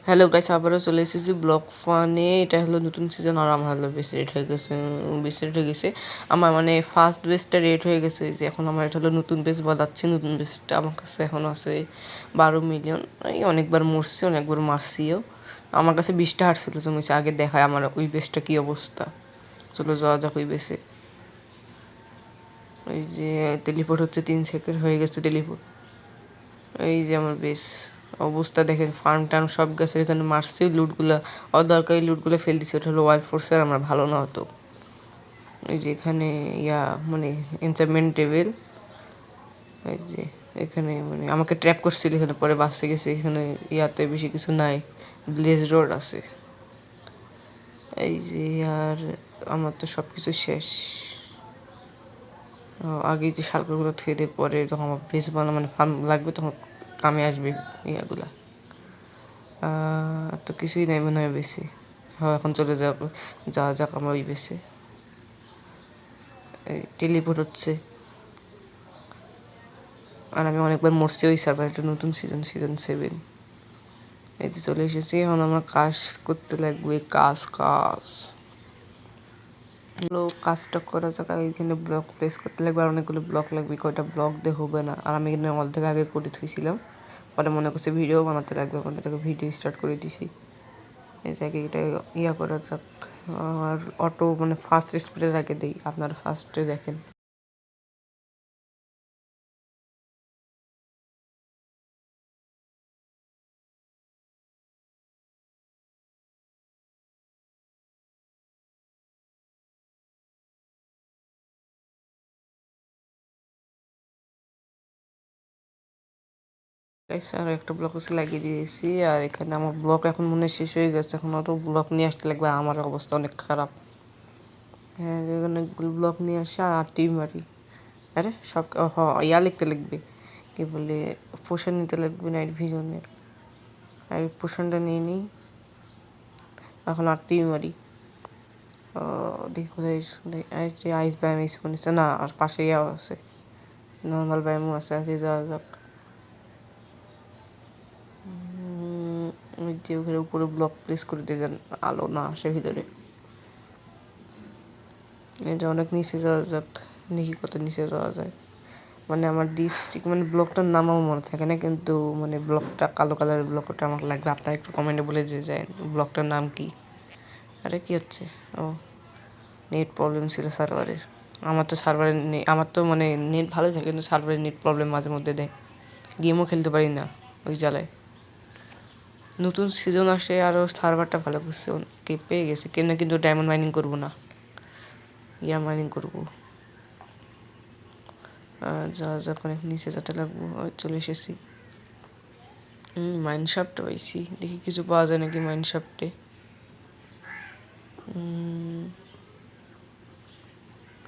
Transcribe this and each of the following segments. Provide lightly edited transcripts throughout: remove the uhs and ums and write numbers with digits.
Hello guys, আবারও চলে এসেছি ব্লগ ফানে। এটা হলো নতুন সিজন আর আমার হলো বেশি রেট হয়ে গেছে, আমার মানে ফার্স্ট বেসটা রেট হয়ে গেছে। যে এখন আমার এটা হলো নতুন বেস বলাচ্ছি। নতুন বেসটা আমার কাছে এখন আছে 12 মিলিয়ন। এই অনেকবার মরছি, অনেকবার মারছিও। আমার কাছে 20টা হারছিল জমেছে। আগে দেখায় আমার ওই বেসটা কী অবস্থা। চলো যাওয়া যাক ওই বেসে। ওই যে টেলিপোর্ট হচ্ছে, 3 সেকেন্ড হয়ে গেছে টেলিপোর্ট। এই যে আমার বেশ অবস্থা দেখেন, ফার্ম টার্ম সব গাছের এখানে মারছি। লুটগুলো অদরকারি লুটগুলো ফেল দিছে। ওটা হলো ওয়াইল্ড ফোর্সের, আমার ভালো না হতো। এই যে এখানে মানে এনচারমেন্ট টেবিল। এই যে এখানে মানে আমাকে ট্র্যাপ করছিল, এখানে পরে বাঁচতে গেছে। এখানে ইয়াতে বেশি কিছু নাই, ব্লেজ রোড আছে। এই যে আর আমার তো সব কিছু শেষ। আগে যে শালগুলো থুয়ে দিয়ে পরে যখন আমার বেশ মানে ফার্ম লাগবে তখন কামে আসবে ইয়াগুলা। তো কিছুই নাই মনে হয় বেশি। হ্যাঁ, এখন চলে যাওয়া যাক আমরা ওই বেশে। টেলিপোর্ট হচ্ছে আর আমি অনেকবার মরছি ওই সার্ভার। একটা নতুন সিজন 7। এই যে চলে এসেছি। এখন আমার কাজ করতে লাগবে, কাজ কাজটা করা যাক। এখানে ব্লক প্লেস করতে লাগবে আর অনেকগুলো ব্লক লাগবে। কয়টা ব্লক দিয়ে হবে না। আর আমি এখানে অর্ধেক আগে করে থুইছিলাম, পরে মনে করছি ভিডিও বানাতে লাগবে, মানে তোকে ভিডিও স্টার্ট করে দিছি। এই জায়গায় এটা করা যাক। আর অটো মানে ফার্স্ট স্পিডের আগে দিই, আপনারা ফার্স্টে দেখেন। গাইস আর একটা ব্লক হচ্ছে লাগিয়ে দিয়েছি। আর এখানে আমার ব্লক এখন মনে হয় শেষ হয়ে গেছে। এখন আরও ব্লক নিয়ে আসতে লাগবে। আমার অবস্থা অনেক খারাপ। হ্যাঁ, অনেকগুলো ব্লক নিয়ে আসে আর টিম মারি। আরে সব লিখতে লাগবে, কি বলে, পোষণ নিতে লাগবে নাইট ভিশনের। আর পোষণটা নিয়ে নিই। এখন আর টিম মারি। দেখি কোথায় আইস ব্যায়াম এসে মনে না, আর পাশে ইয়াও আছে, নর্মাল ব্যায়ামও আছে। আগে যাওয়া যাক। ওই যে ওখানে উপরে ব্লক প্লেস করে দিয়ে যান, আলো না আসে ভিতরে। এটা অনেক নিচে যাওয়া যাক, দেখি কত নিচে যাওয়া যায়। মানে আমার ডিস্ট্রিক্ট মানে ব্লকটার নাম আমার মনে থাকে না, কিন্তু মানে ব্লকটা কালো কালারের ব্লকটা আমার লাগবে। আপনারা একটু কমেন্টে বলে যে যায় ব্লকটার নাম কি। আরে কি হচ্ছে? ও, নেট প্রবলেম ছিল সার্ভারের। আমার তো সার্ভারের আমার তো মানে নেট ভালো থাকে, কিন্তু সার্ভারের নেট প্রবলেম মাঝে মধ্যে দেয়। গেমও খেলতে পারি না ওই জ্বালায়। নতুন সিজন আসে আরও সার্ভারটা ভালো করছে, কে পেয়ে গেছে কেন, কিন্তু ডায়মন্ড মাইনিং করবো না, মাইনিং করবো। যা অনেক নিচে যেতে লাগবো। চলে এসেছি। মাইন শাফট পাইছি, দেখি কিছু পাওয়া যায় নাকি মাইন শাফটে।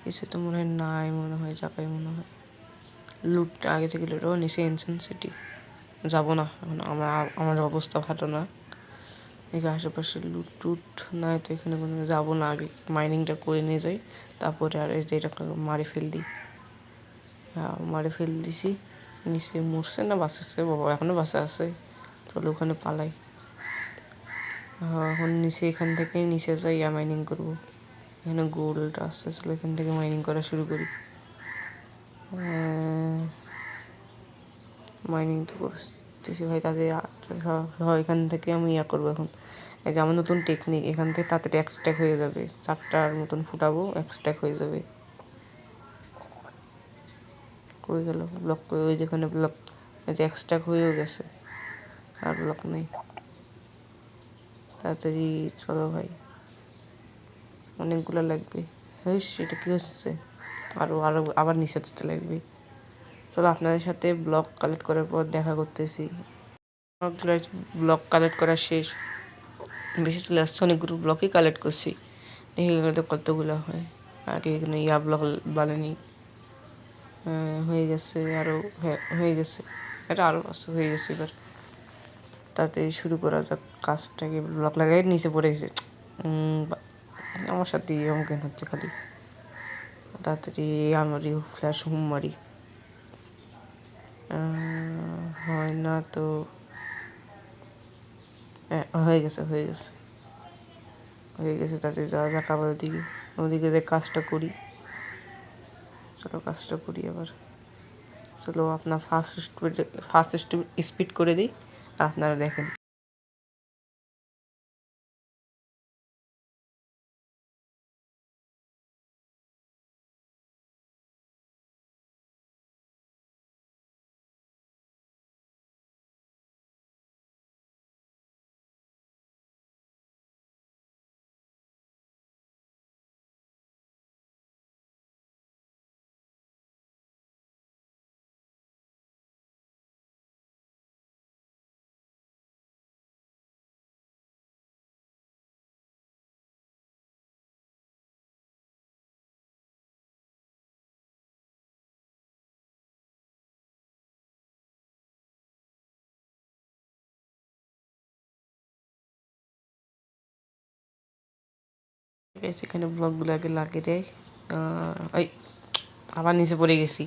কিছু তো মনে হয় নাই, মনে হয় জায়গায় মনে হয় লুটটা আগে থেকে লুট। নিচে এনসেন্ট সিটি যাবো না এখন, আমার অবস্থা ভালো না। এখানে আশেপাশে লুট টুট নাই তো, এখানে কোনো যাবো না। আগে মাইনিংটা করে নিয়ে যাই, তারপরে আর এই যে এটা মারি ফেল দিই। হ্যাঁ, মারি ফেল দিছি। নিচে মরছে না বাঁচাচ্ছে? বাবা এখনো বাঁচা আছে। চলো ওখানে পালাই। হ্যাঁ, এখন এখান থেকে নিচে যাই, মাইনিং করবো। এখানে গোল্ড আসছে, চলো এখান থেকে মাইনিং করা শুরু করি। মাইনিং তো করতেছি ভাই, তাদের এখান থেকে আমি করবো এখন। এই যে আমার নতুন টেকনিক, এখান থেকে তাড়াতাড়ি এক্সট্যাক হয়ে যাবে। 4টার মতন ফুটাবো, এক্সট্যাক হয়ে যাবে। কই গেল ব্লক? ওই যেখানে ব্লক, এই যে এক্সট্যাক হয়েও গেছে, আর ব্লক নেই। তাড়াতাড়ি চলো ভাই, অনেকগুলো লাগবে। হ্যাঁ, সেটা কী হচ্ছে? আবার নিচে যেতে লাগবে। চলো আপনাদের সাথে ব্লক কালেক্ট করার পর দেখা করতেছি। ব্লক কালেক্ট করা শেষ, বেশি চলে আসছে। অনেকগুলো ব্লকই কালেক্ট করছি, দেখে গেলে তো কতগুলো হয়। আগে এখানে ব্লক বানানি হয়ে গেছে, আরও হয়ে গেছে। এটা আরও আছে, হয়ে গেছে। এবার তাড়াতাড়ি শুরু করা যাক কাজটাকে। ব্লক লাগাই নিচে পড়ে গেছে। আমার সাথে কেন হচ্ছে খালি। তাড়াতাড়ি আমারই ফ্ল্যাশ হোম মারি। হয় না তো হ্যাঁ, হয়ে গেছে হয়ে গেছে হয়ে গেছে তাতে যাওয়া যাক আবার ওদিকে ওদিকে যে কাজটা করি। চলো কাজটা করি আবার। চলো আপনার ফার্স্ট স্পিড করে দিই আর আপনারা দেখেন। এখানে ব্লকগুলো আগে লাগিয়ে দেয়। ওই আবার নিচে পড়ে গেছি।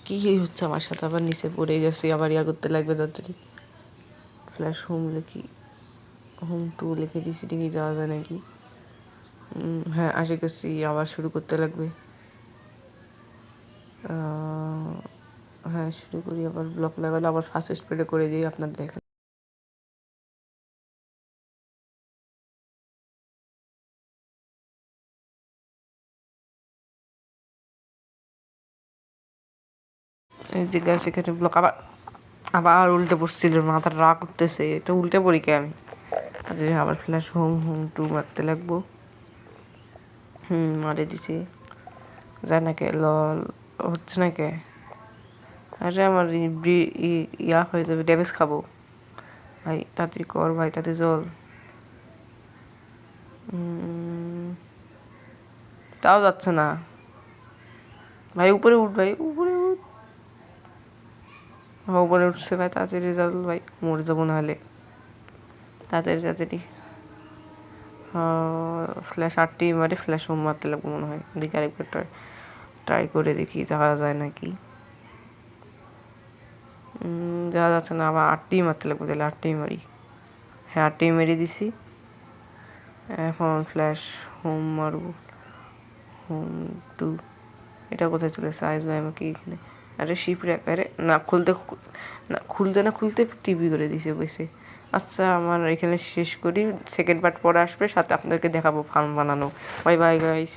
কি হচ্ছে আমার সাথে? আবার নিচে পড়ে গেছি, আবার ইয়া করতে লাগবে তাড়াতাড়ি। ফ্ল্যাশ হোম লিখি, হোম টু লিখে দিছি, দেখি যাওয়া যায় নাকি। হ্যাঁ আসে গেছি, আবার শুরু করতে লাগবে। হ্যাঁ শুরু করি আবার। ব্লক লাগালে আবার ফার্স্ট স্পিডে করে দিই, আপনার দেখেন। এই যে গ্যাস এখানে ব্লক আবার আবার উল্টে পড়ছিল, মাথার রাগ উঠতেছে, এটা উল্টে পড়ি কে আমি। আচ্ছা আবার ফ্ল্যাশ হোম হোম টু মারতে লাগবো। মারে দিছি। যায় না কে? লল হচ্ছে না কে? আরে আমার ইয়া হয়ে যাবে, ড্যামেজ খাবো। ভাই তাড়াতাড়ি কর ভাই, তাড়াতাড়ি চল। তাও যাচ্ছে না ভাই। উপরে উঠ ভাই, উপরে উঠ। উপরে উঠছে ভাই, তাড়াতাড়ি চল ভাই, মরে যাবো নাহলে। তাড়াতাড়ি তাড়াতাড়ি। ফ্ল্যাশ 8টি মারে, ফ্ল্যাশ হোম মারতে লাগবো মনে হয়। দেখি আরেকবার ট্রাই করে দেখি যাওয়া যায় নাকি। যাওয়া যাচ্ছে না, আবার 8টি মারতে লাগবো, তাহলে 8টি মারি। হ্যাঁ 8টি মেরে দিছি। এখন ফ্ল্যাশ হোম মারবো, হোম টু। এটা কোথায় চলে সাইজ ভাই আমাকে এখানে? আরে শিপ র্যাক, আরে না খুলতে না খুলতে টিভি করে দিছে বসে। আচ্ছা আমার এখানে শেষ করি, সেকেন্ড পার্ট পরে আসবে, সাথে আপনাদেরকে দেখাবো ফার্ম বানানো। Bye bye guys.